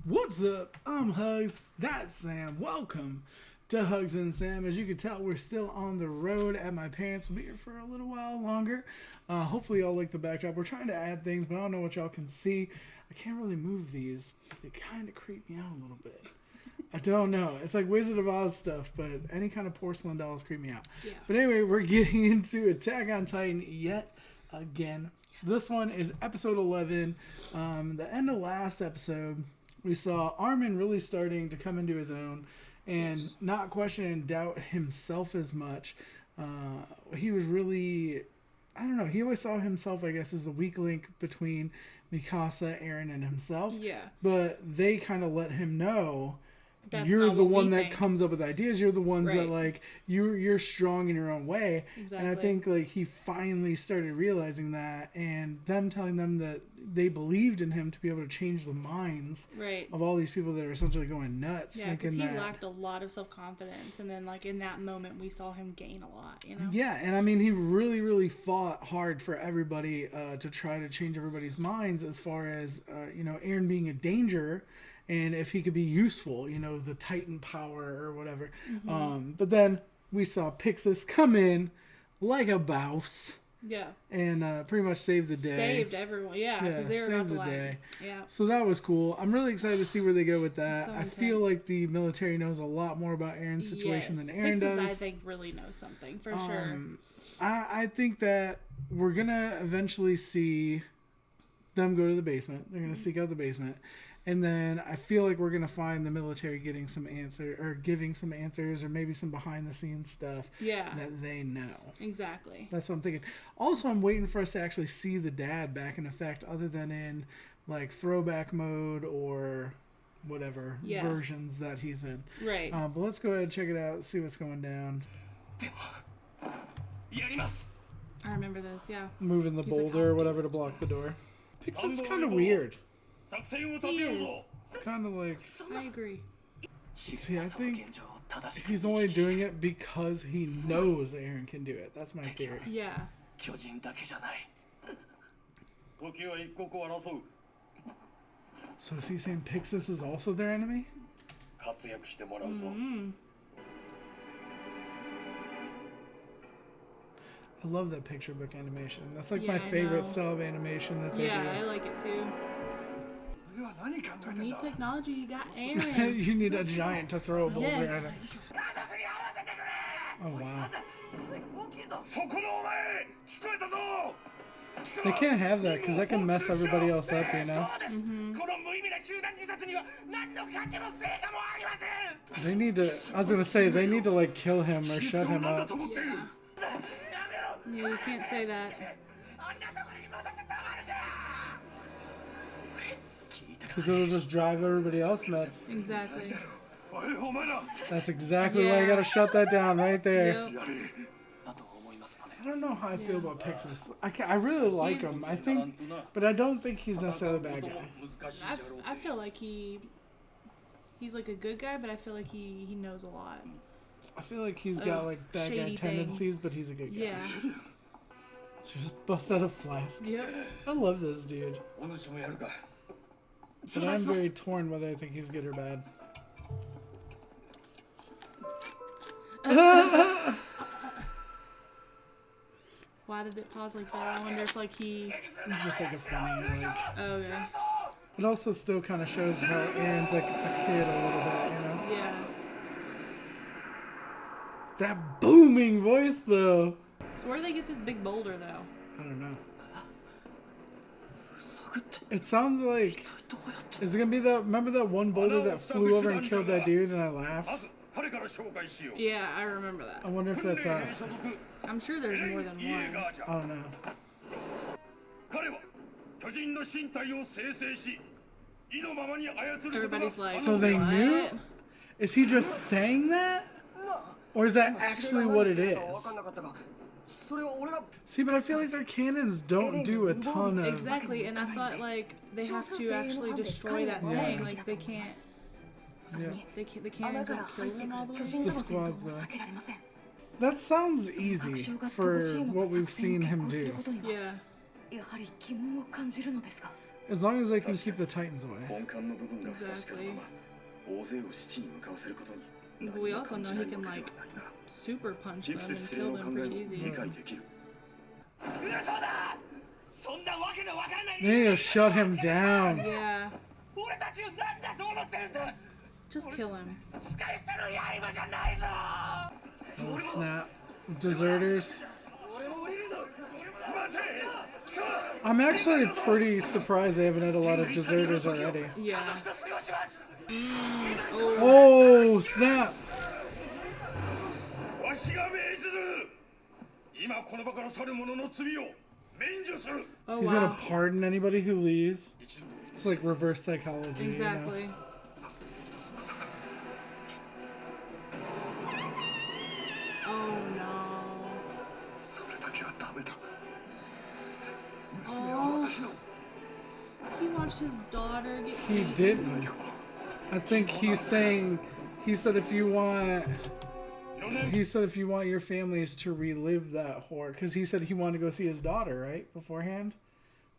What's up? I'm HUGZ, that's Sam. Welcome to HUGZ and Sam. As you can tell, we're still on the road at my parents. We'll be here for a little while longer. Hopefully y'all like the backdrop. We're trying to add things, but I don't know what y'all can see. I can't really move these. They kind of creep me out a little bit. I don't know. It's like Wizard of Oz stuff, but any kind of porcelain dolls creep me out. Yeah. But anyway, we're getting into Attack on Titan yet again. This one is episode 11. The end of last episode, we saw Armin really starting to come into his own and not question and doubt himself as much. He was really, I don't know, he always saw himself, I guess, as the weak link between Mikasa, Eren, and himself. Yeah. But they kind of let him know, you're the one that comes up with ideas. You're the ones that, like, you're strong in your own way. Exactly. And I think, like, he finally started realizing that, and them telling them that they believed in him to be able to change the minds of all these people that are essentially going nuts. Yeah, because he lacked a lot of self-confidence, and then, like, in that moment, we saw him gain a lot, you know? Yeah, and I mean, he really, really fought hard for everybody to try to change everybody's minds as far as, you know, Eren being a danger. And if he could be useful, you know, the Titan power or whatever. Mm-hmm. But then we saw Pixis come in like a boss. Yeah. And pretty much saved the day. Saved everyone, yeah. Because they were about to die. Yeah. So that was cool. I'm really excited to see where they go with that. I feel like the military knows a lot more about Eren's situation than Eren does. I think, really knows something, for sure. I think that we're going to eventually see them go to the basement. They're going to seek out the basement. And then I feel like we're going to find the military getting some answer or giving some answers or maybe some behind the scenes stuff that they know. Exactly. That's what I'm thinking. Also, I'm waiting for us to actually see the dad back in effect other than in like throwback mode or whatever versions that he's in. Right. But let's go ahead and check it out, see what's going down. I remember this, yeah. Moving the boulder or whatever to block the door. Pixis is kind of weird. He is. It's kind of like... I agree. See, I think he's only doing it because he knows Eren can do it. That's my theory. Yeah. So is he saying Pixis is also their enemy? Mm-hmm. I love that picture book animation. That's like my favorite style of animation that they do. Yeah, I like it too. You need technology, you got Eren. You need a giant to throw a boulder at him. Oh wow. They can't have that because that can mess everybody else up, you know? Mm-hmm. They need to, I was going to say, they need to like kill him or shut him up. Yeah, you can't say that. Because it'll just drive everybody else nuts. Exactly. That's exactly why you gotta shut that down right there. Yep. I don't know how I feel about Pixis. I really like him. I think, but I don't think he's necessarily a bad guy. I feel like he's like a good guy, but I feel like he knows a lot. I feel like he's got like bad guy tendencies, but he's a good guy. Yeah. So just bust out a flask. Yep. I love this dude. But I'm very torn whether I think he's good or bad. Why did it pause like that? I wonder if like It's just like a funny like. Oh, okay. It also still kind of shows how Eren's like a kid a little bit, you know? Yeah. That booming voice though. So where do they get this big boulder though? I don't know. It sounds like... Is it gonna be that... Remember that one boulder that flew over and killed that dude and I laughed? Yeah, I remember that. I wonder if that's I'm sure there's more than one. I don't know. Everybody's like, so they what? knew? Is he just saying that? Or is that actually what it is? See, but I feel like their cannons don't do a ton of... Exactly, and I thought, like, they have to actually destroy that thing. Like, they can't... Yeah. The cannons won't kill them all the way? The squads, though. That sounds easy for what we've seen him do. Yeah. As long as they can keep the Titans away. Exactly. But we also know he can, like, super punch them and kill them pretty easy. They need to shut him down. Yeah. Just kill him. Oh, snap. Deserters. I'm actually pretty surprised they haven't had a lot of deserters already. Yeah. Oh, snap. Oh, He's wow. gonna pardon anybody who leaves. It's like reverse psychology. Exactly. You know? Oh no. Oh. He watched his daughter get He raped. didn't. I think he's saying, he said if you want your families to relive that horror, because he said he wanted to go see his daughter, right, beforehand.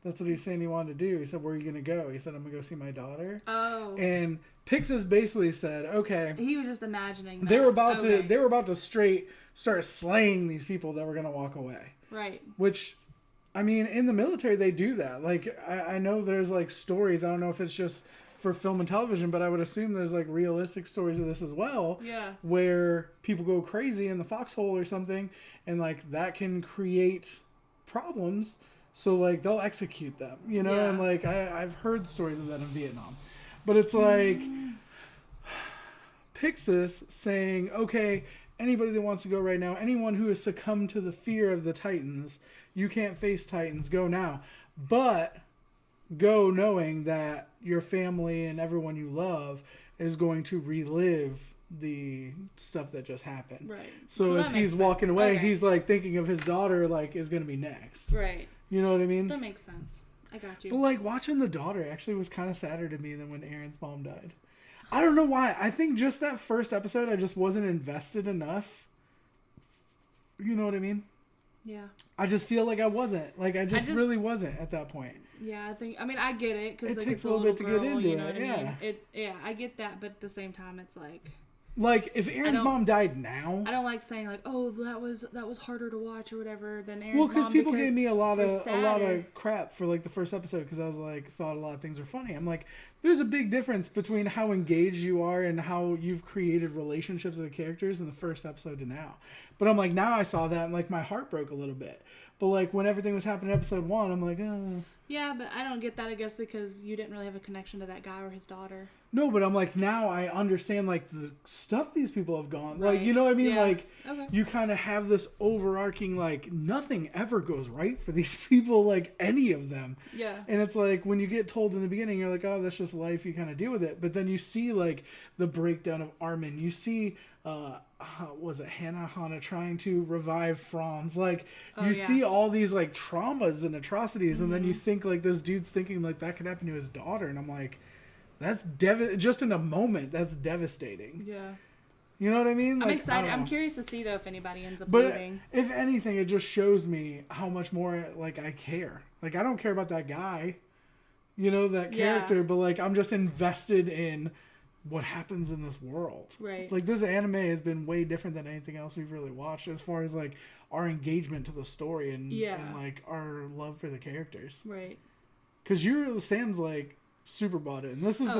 That's what he was saying he wanted to do. He said, where are you going to go? He said, I'm going to go see my daughter. Oh. And Pixis basically said, okay. He was just imagining that. They were about to straight start slaying these people that were going to walk away. Right. Which, I mean, in the military, they do that. Like, I know there's, like, stories. I don't know if it's just for film and television, but I would assume there's, like, realistic stories of this as well. Yeah. Where people go crazy in the foxhole or something, and, like, that can create problems. So, like, they'll execute them, you know? Yeah. And, like, I've heard stories of that in Vietnam. But it's like, Pixis saying, okay, anybody that wants to go right now, anyone who has succumbed to the fear of the Titans, you can't face Titans, go now. But go knowing that your family and everyone you love is going to relive the stuff that just happened. Right. So as he's walking away, Okay. he's, like, thinking of his daughter, like, is going to be next. Right. You know what I mean? That makes sense. I got you. But, like, watching the daughter actually was kind of sadder to me than when Aaron's mom died. I don't know why. I think just that first episode, I just wasn't invested enough. You know what I mean? Yeah. I just feel like I wasn't. Like, I just really wasn't at that point. Yeah, I mean, I get it. Cause, It like, takes it's a little bit to girl, get into you know it, what I yeah. mean? Yeah, I get that, but at the same time, it's like... Like, if Aaron's mom died now... I don't like saying, like, oh, that was harder to watch or whatever than Aaron's Well, mom. because people gave me a lot of sadder. crap for, like, the first episode because I was like, thought a lot of things were funny. I'm like, there's a big difference between how engaged you are and how you've created relationships with the characters in the first episode to now. But I'm like, now I saw that and, like, my heart broke a little bit. But, like, when everything was happening in episode 1, I'm like, Yeah, but I don't get that, I guess, because you didn't really have a connection to that guy or his daughter. No, but I'm like, now I understand, like, the stuff these people have gone. Right. Like, you know what I mean? Yeah. Like, Okay. you kind of have this overarching, like, nothing ever goes right for these people, like, any of them. Yeah. And it's like, when you get told in the beginning, you're like, oh, that's just life, you kind of deal with it. But then you see, like, the breakdown of Armin. You see, was it Hannah trying to revive Franz? Like, you see all these, like, traumas and atrocities, and then you think, like, this dude's thinking, like, that could happen to his daughter. And I'm like, that's just in a moment, that's devastating. Yeah. You know what I mean? I'm like, excited. I'm curious to see, though, if anybody ends up but leaving. if anything, it just shows me how much more, like, I care. Like, I don't care about that guy, you know, that character, but, like, I'm just invested in what happens in this world. Right. Like, this anime has been way different than anything else we've really watched as far as, like, our engagement to the story and like, our love for the characters. Right. Because Sam's, like, super bought it. And this is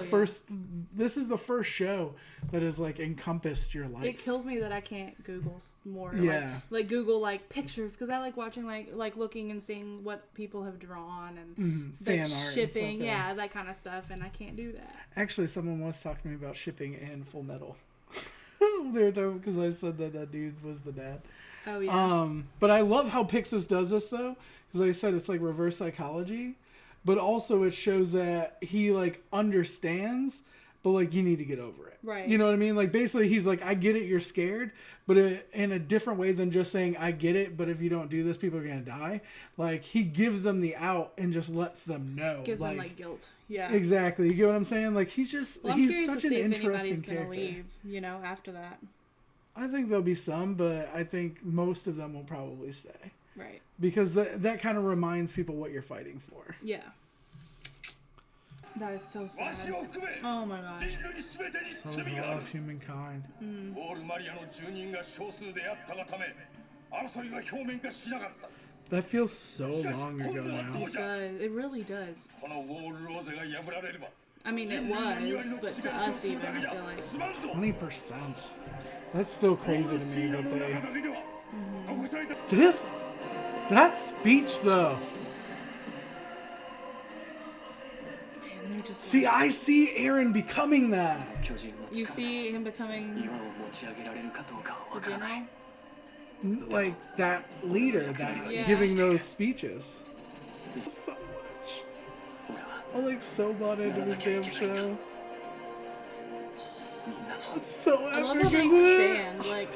this is the first show that has, like, encompassed your life. It kills me that I can't Google more. Yeah. Like Google, like, pictures, because I like watching, like looking and seeing what people have drawn and fan like, art shipping, and stuff, that kind of stuff, and I can't do that. Actually, someone was talking to me about shipping and Full Metal. They were talking because I said that dude was the dad. Oh, yeah. But I love how Pixis does this, though, because like I said, it's like reverse psychology. But also it shows that he, like, understands, but, like, you need to get over it. Right. You know what I mean? Like, basically he's like, I get it, you're scared, but in a different way than just saying, I get it, but if you don't do this, people are going to die. Like, he gives them the out and just lets them know. Gives them, like, guilt. Yeah. Exactly. You get what I'm saying? Like, he's just, he's such an interesting character. Gonna leave, you know, after that. I think there'll be some, but I think most of them will probably stay. Right. Because that kind of reminds people what you're fighting for. Yeah. That is so sad. Oh my gosh. So is all of humankind. That feels so long ago now. It does. It really does. I mean, it was, but to us even, I feel like 20%. That's still crazy to me that they. That speech though. Man, they're just. See, I see Eren becoming that. You see him becoming the general? Like that leader, that giving those speeches. So much. I'm like so bought into this damn show. It's so epic. I love how they stand. Like.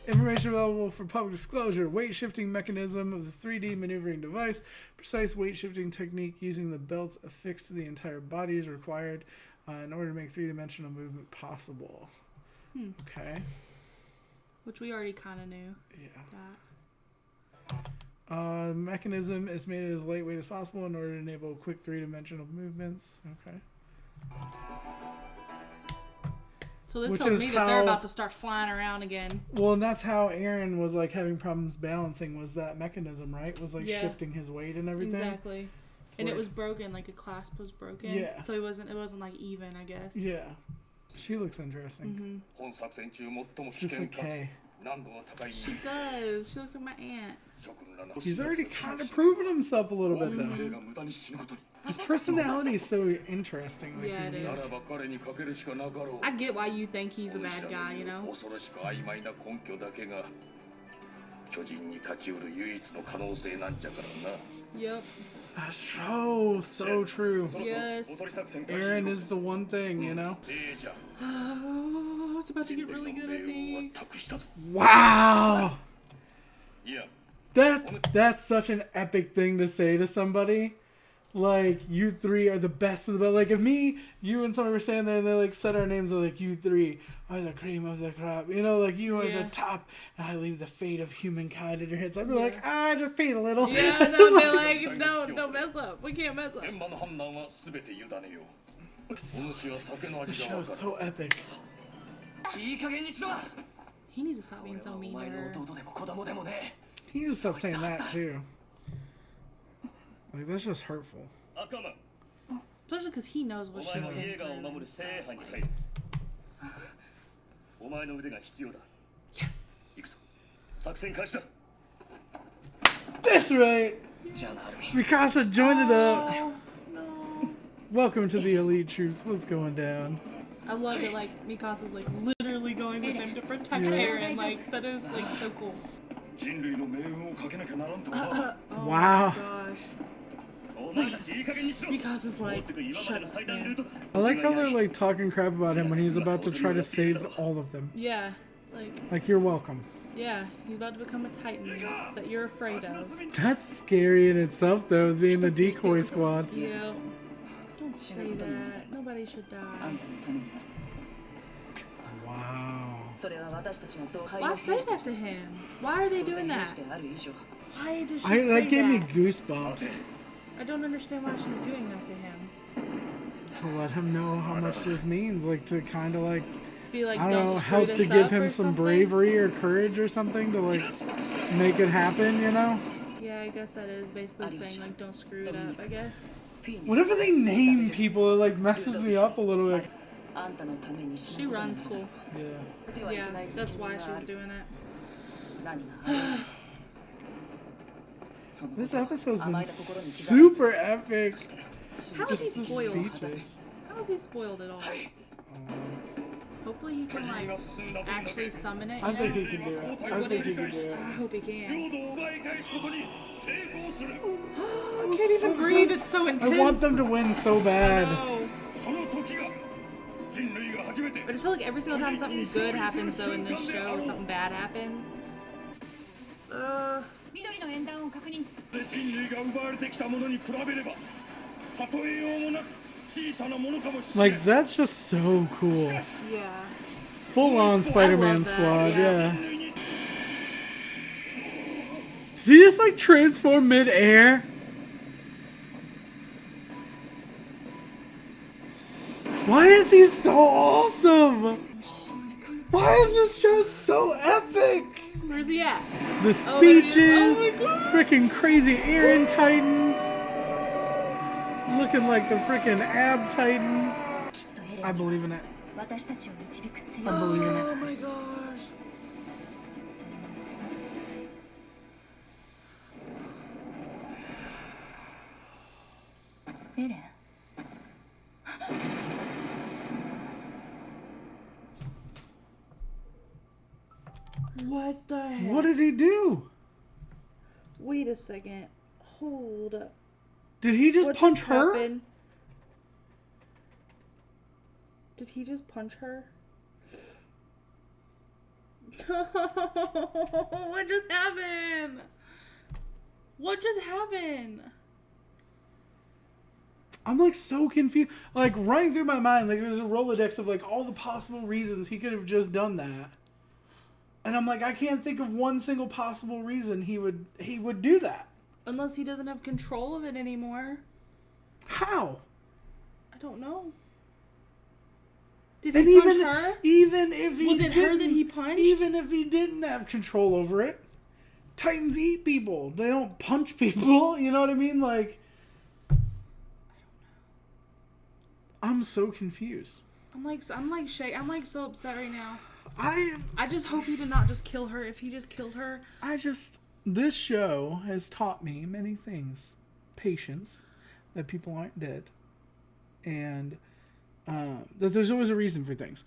Information available for public disclosure. Weight shifting mechanism of the 3D maneuvering device. Precise weight shifting technique using the belts affixed to the entire body is required in order to make three-dimensional movement possible. Okay. Which we already kind of knew. Yeah. The mechanism is made as lightweight as possible in order to enable quick three-dimensional movements. Okay. So this tells me that they're about to start flying around again. Well, and that's how Eren was like having problems balancing, was that mechanism, right? Was like shifting his weight and everything. Exactly. And it was broken, like a clasp was broken. Yeah. So it wasn't like even, I guess. Yeah. She looks interesting. She looks like Kay. She does. She looks like my aunt. He's already kind of proven himself a little bit though. His personality is so interesting. Like, yeah, it is. I get why you think he's a bad guy, you know? Yep. That's so true. Yes. Eren is the one thing, you know? Oh, it's about to get really good, I think. Wow! That's such an epic thing to say to somebody. Like, you three are the best of the best. Like, if me, you, and somebody were standing there and they, like, said our names, like, you three are the cream of the crop. You know, like, you are the top, and I leave the fate of humankind in your hands. I'd be like, I just peed a little. Yeah, no, they're like, don't mess up. We can't mess up. The show is so epic. He needs to stop being so mean to her. He needs to stop saying that, too. Like, that's just hurtful. Especially because he knows what she's been through. Yes! That's right! Mikasa joined it up! No. Welcome to the elite troops. What's going down? I love it, like, Mikasa's, like, literally going with him to protect Eren. Like, that is, like, so cool. Wow. Gosh. Mikasa's like, shut up, man. I like how they're like talking crap about him when he's about to try to save all of them. Yeah, it's like you're welcome. Yeah, he's about to become a titan that you're afraid of. That's scary in itself, though, being the decoy squad. Yeah. Don't say that. Nobody should die. Wow. Why say that to him? Why are they doing that? Why does she say that? That gave me goosebumps. I don't understand why she's doing that to him. To let him know how much this means, like to kind of like, be like, I don't know, help to give him some bravery or courage or something to like make it happen, you know? Yeah, I guess that is basically saying like, don't screw it up, I guess. Whenever they name people, it like messes me up a little bit. She runs cool. Yeah. Yeah, that's why she's doing it. This episode's been super epic. How is he spoiled? How is he spoiled at all? Hopefully he can like actually summon it. I think he can do it. I think he can do it. I hope he can. I can't even breathe. It's so intense. I want them to win so bad. I just feel like every single time something good happens though in this show, something bad happens. Like, that's just so cool. Yeah. Full on Spider-Man squad, yeah. Did he just like transform mid-air? Why is he so awesome? Why is this show so epic? Where's he at? The speeches, oh freaking crazy Eren Titan, looking like the freaking Ab Titan. I believe in it. I believe in it. Oh my gosh. What the heck? What did he do? Wait a second. Hold up. Did he just punch her? Happened? Did he just punch her? What just happened? What just happened? I'm like so confused. Like running through my mind, like there's a Rolodex of like all the possible reasons he could have just done that. And I'm like, I can't think of one single possible reason he would do that. Unless he doesn't have control of it anymore. How? I don't know. Did he punch her? Even if he was it her that he punched? Even if he didn't have control over it, Titans eat people. They don't punch people. You know what I mean? Like, I'm so confused. I'm like so upset right now. I just hope he did not just kill her. If he just killed her, this show has taught me many things. Patience, that people aren't dead, and that there's always a reason for things.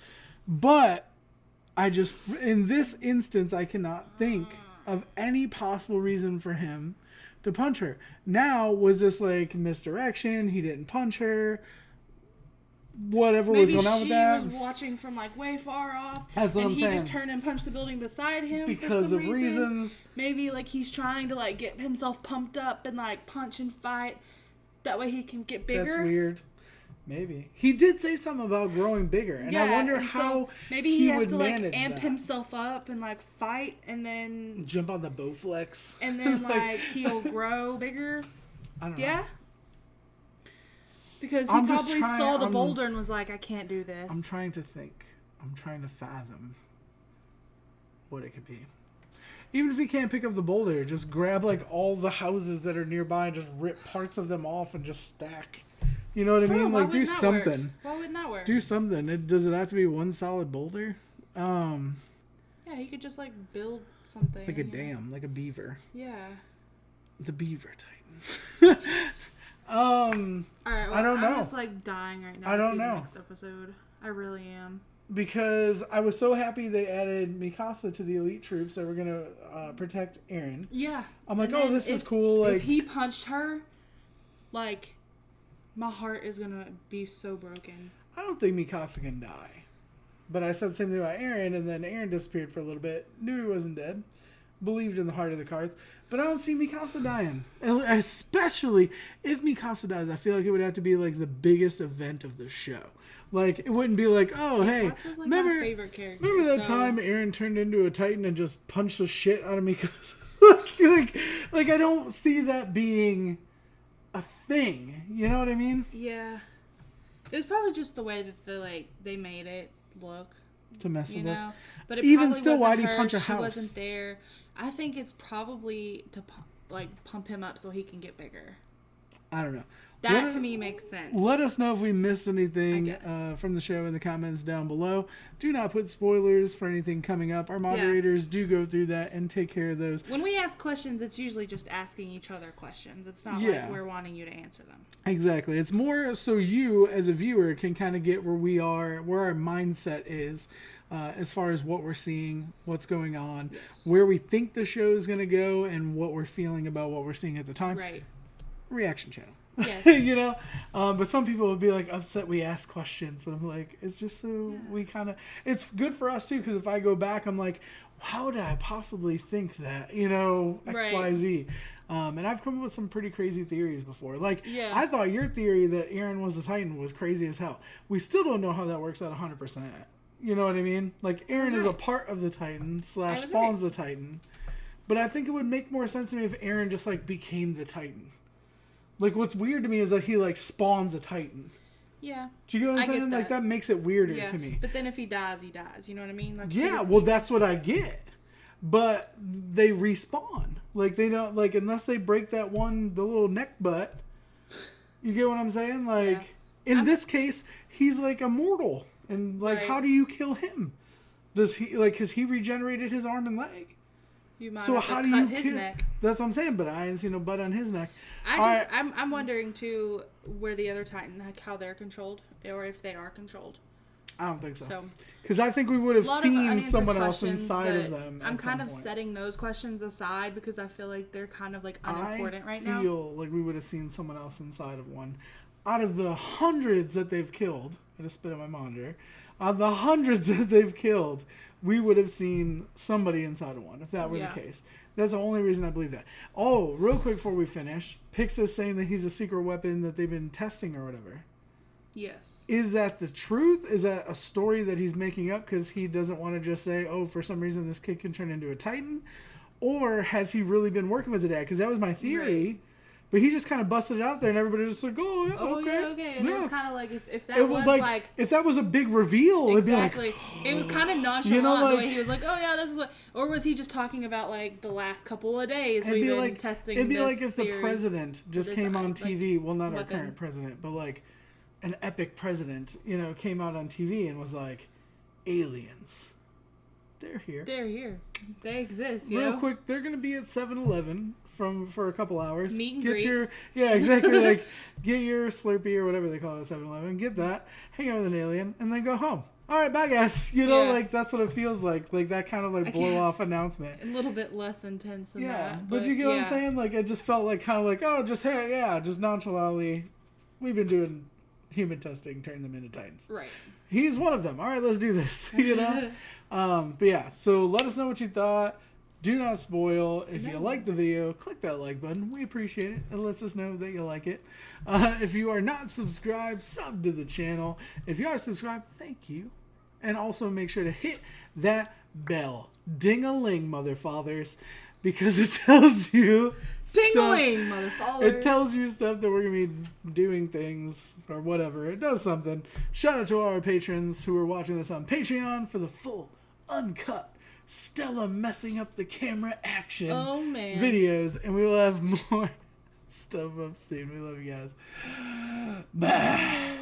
But in this instance, I cannot think of any possible reason for him to punch her. Now, was this like misdirection? He didn't punch her. Whatever was going on with that. Maybe she was watching from like way far off. That's what I'm saying. And he just turned and punched the building beside him because for some of reasons. Maybe like he's trying to like get himself pumped up and like punch and fight. That way he can get bigger. That's weird. Maybe he did say something about growing bigger, and I wonder how maybe he has would to like manage amp that. himself up and like fight, and then jump on the Bowflex, and then like he'll grow bigger. I don't know. Yeah. Because he probably saw the boulder and was like, I can't do this. I'm trying to think. I'm trying to fathom what it could be. Even if he can't pick up the boulder, just grab like all the houses that are nearby and just rip parts of them off and just stack. You know what I mean? Like, do something. Why wouldn't that work? Do something. Does it have to be one solid boulder? Yeah, he could just like build something. Like a dam, like a beaver. Yeah. The beaver Titan. All right, well, I don't know. I'm just like dying right now. I don't to see know. The next episode. I really am. Because I was so happy they added Mikasa to the elite troops that were gonna protect Eren. Yeah. I'm like, oh, this is cool. Like, if he punched her, like, my heart is gonna be so broken. I don't think Mikasa can die. But I said the same thing about Eren, and then Eren disappeared for a little bit. Knew he wasn't dead. Believed in the heart of the cards. But I don't see Mikasa dying. And especially if Mikasa dies, I feel like it would have to be like the biggest event of the show. Like, it wouldn't be like, oh, hey, like remember, my favorite character, remember that time Eren turned into a Titan and just punched the shit out of Mikasa? like, I don't see that being a thing. You know what I mean? Yeah. It was probably just the way that they made it look. To mess with us. But it even probably still, why'd he her. punch a She house? wasn't there. I think it's probably to pump him up so he can get bigger. I don't know. That to me makes sense. Let us know if we missed anything from the show in the comments down below. Do not put spoilers for anything coming up. Our moderators do go through that and take care of those. When we ask questions, it's usually just asking each other questions. It's not like we're wanting you to answer them. Exactly. It's more so you as a viewer can kind of get where we are, where our mindset is as far as what we're seeing, what's going on, where we think the show is going to go, and what we're feeling about what we're seeing at the time. Right. Reaction channel. Yes. You know, but some people would be like upset we ask questions, and I'm like, it's just so we kind of, it's good for us too, because if I go back, I'm like, how did I possibly think that, you know, XYZ. And I've come up with some pretty crazy theories before. Like, I thought your theory that Eren was the Titan was crazy as hell. We still don't know how that works out 100%. You know what I mean? Like, Eren is a part of the Titan / spawns the Titan. But I think it would make more sense to me if Eren just, like, became the Titan. Like, what's weird to me is that he, like, spawns a Titan. Yeah. Do you get what I'm saying? Like, that makes it weirder to me. But then if he dies, he dies. You know what I mean? Like, yeah, well, that's what I get. But they respawn. Like, they don't, like, unless they break the little neck butt. You get what I'm saying? Like, in this case, he's, like, immortal. And, like, how do you kill him? Does he, like, because he regenerated his arm and leg? You might have to cut his neck. That's what I'm saying, but I ain't seen no butt on his neck. I'm wondering, too, where the other Titan, like, how they're controlled, or if they are controlled. I don't think so. Because I think we would have seen someone else inside of them. I'm kind of setting those questions aside because I feel like they're kind of like unimportant right now. I feel like we would have seen someone else inside of one. Out of the hundreds that they've killed, I just spit on my monitor. Out of the hundreds that they've killed, we would have seen somebody inside of one if that were the case. That's the only reason I believe that. Oh, real quick before we finish, Pix is saying that he's a secret weapon that they've been testing or whatever. Yes. Is that the truth? Is that a story that he's making up because he doesn't want to just say, oh, for some reason this kid can turn into a Titan? Or has he really been working with the dad? Because that was my theory. Right. But he just kind of busted it out there and everybody was just like, oh, yeah, okay. Okay. And it was kind of like, if that was like... If that was a big reveal, exactly. It'd be like... it was kind of nonchalant the way he was like, oh, yeah, this is what... Or was he just talking about, like, the last couple of days we've been testing It'd be this like if theory, the president just came on TV. Like, well, not our current president, but, like... an epic president, came out on TV and was like, aliens. They're here. They're here. They exist, Real quick, they're going to be at 7-Eleven for a couple hours. Meet and greet. Yeah, exactly. Like, get your Slurpee or whatever they call it at 7-Eleven. Get that. Hang out with an alien. And then go home. All right, bye, guys. Like, that's what it feels like. Like, that kind of, like, blow-off announcement. A little bit less intense than that. But you get what I'm saying? Like, I just felt like kind of like, oh, just nonchalantly. We've been doing... human testing, turn them into Titans. Right. He's one of them. All right, let's do this. But yeah, so let us know what you thought. Do not spoil. If you like the video, click that like button. We appreciate it. It lets us know that you like it. If you are not subscribed, sub to the channel. If you are subscribed, thank you. And also make sure to hit that bell. Ding-a-ling, motherfathers. Because it tells you... Ding-a-ling, motherfathers. It tells you stuff that we're going to be doing things or whatever. It does something. Shout out to all our patrons who are watching this on Patreon for the full, uncut, Stella messing up the camera action videos. And we will have more stuff up soon. We love you guys. Bye.